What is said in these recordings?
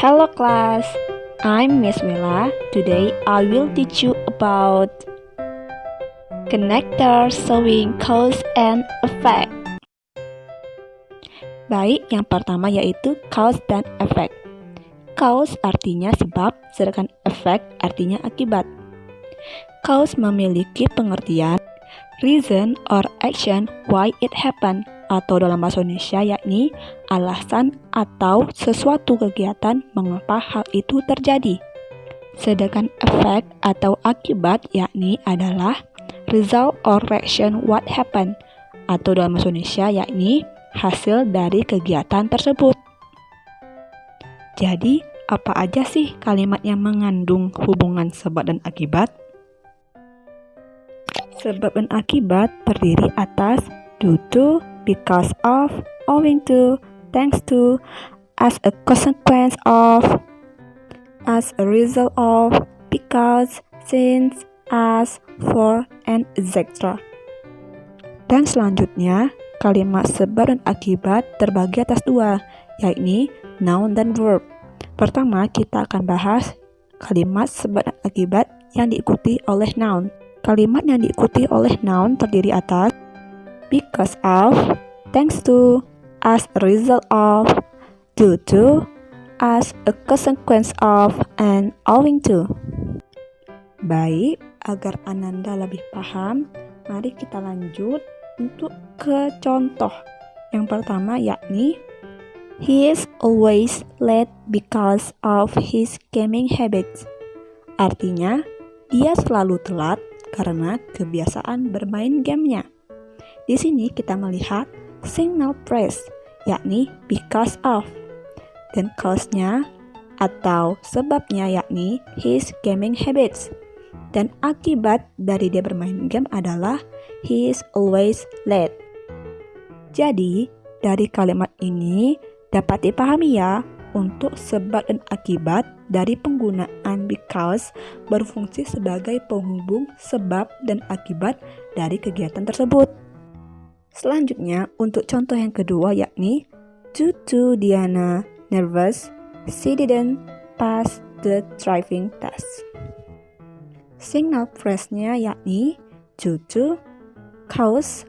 Hello class, I'm Miss Mila. Today I will teach you about connectors showing cause and effect. Baik, yang pertama yaitu cause dan effect. Cause artinya sebab, sedangkan effect artinya akibat. Cause memiliki pengertian reason or action why it happened, atau dalam bahasa Indonesia yakni alasan atau sesuatu kegiatan mengapa hal itu terjadi. Sedangkan effect atau akibat yakni adalah result or reaction what happened, atau dalam bahasa Indonesia yakni hasil dari kegiatan tersebut. Jadi, apa aja sih kalimat yang mengandung hubungan sebab dan akibat? Sebab dan akibat terdiri atas due to, because of, owing to, thanks to, as a consequence of, as a result of, because, since, as, for, and etc. Dan selanjutnya, kalimat sebab dan akibat terbagi atas dua, yakni noun dan verb. Pertama, kita akan bahas kalimat sebab dan akibat yang diikuti oleh noun. Kalimat yang diikuti oleh noun terdiri atas because of, thanks to, as a result of, due to, as a consequence of, and owing to. Baik, agar Ananda lebih paham, mari kita lanjut untuk ke contoh. Yang pertama yakni he is always late because of his gaming habits. Artinya, dia selalu telat karena kebiasaan bermain gamenya. Di sini kita melihat single phrase, yakni because of, dan cause-nya atau sebabnya yakni his gaming habits, dan akibat dari dia bermain game adalah he is always late. Jadi, dari kalimat ini dapat dipahami ya, untuk sebab dan akibat dari penggunaan because berfungsi sebagai penghubung sebab dan akibat dari kegiatan tersebut. Selanjutnya, untuk contoh yang kedua yakni due to Diana nervous, she didn't pass the driving test. Single phrase-nya yakni due to, cause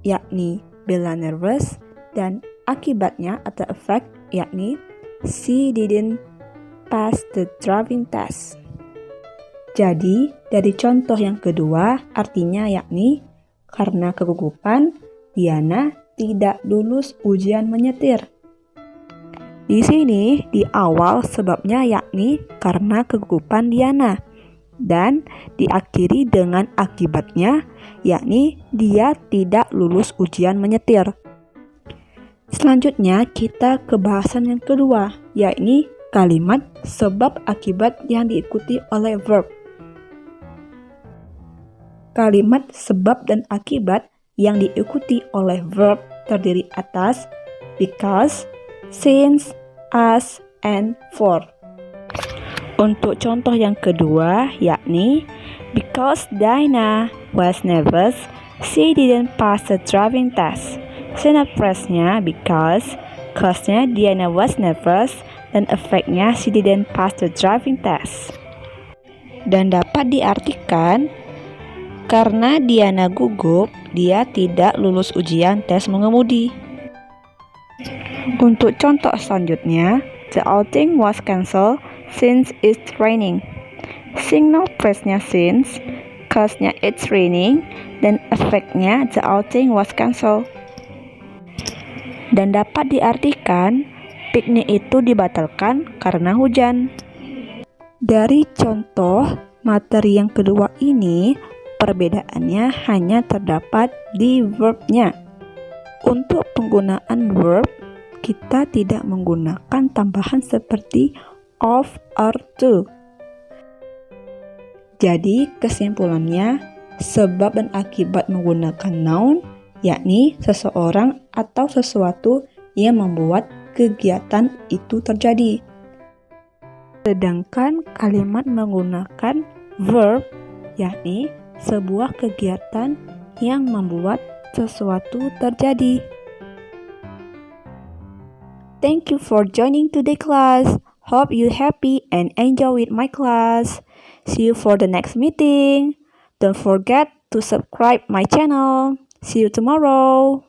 yakni Bella nervous, dan akibatnya atau effect yakni she didn't pass the driving test. Jadi, dari contoh yang kedua artinya yakni karena kegugupan, Diana tidak lulus ujian menyetir. Di sini, di awal sebabnya yakni karena kegugupan Diana, dan diakhiri dengan akibatnya yakni dia tidak lulus ujian menyetir. Selanjutnya kita ke bahasan yang kedua, yakni kalimat sebab akibat yang diikuti oleh verb. Kalimat sebab dan akibat yang diikuti oleh verb terdiri atas because, since, as, and for. Untuk contoh yang kedua yakni because Diana was nervous, she didn't pass the driving test. Single phrase-nya because, cause-nya Diana was nervous, dan effect-nya she didn't pass the driving test. Dan dapat diartikan karena Diana gugup, dia tidak lulus ujian tes mengemudi. Untuk contoh selanjutnya, the outing was cancelled since it's raining. Single phrase-nya since, cause-nya it's raining, dan effect-nya the outing was cancelled. Dan dapat diartikan piknik itu dibatalkan karena hujan. Dari contoh materi yang kedua ini, perbedaannya hanya terdapat di verb-nya. Untuk penggunaan verb, kita tidak menggunakan tambahan seperti of or to. Jadi kesimpulannya, sebab dan akibat menggunakan noun yakni seseorang atau sesuatu yang membuat kegiatan itu terjadi. Sedangkan kalimat menggunakan verb yakni sebuah kegiatan yang membuat sesuatu terjadi. Thank you for joining today class. Hope you happy and enjoy with my class. See you for the next meeting. Don't forget to subscribe my channel. See you tomorrow.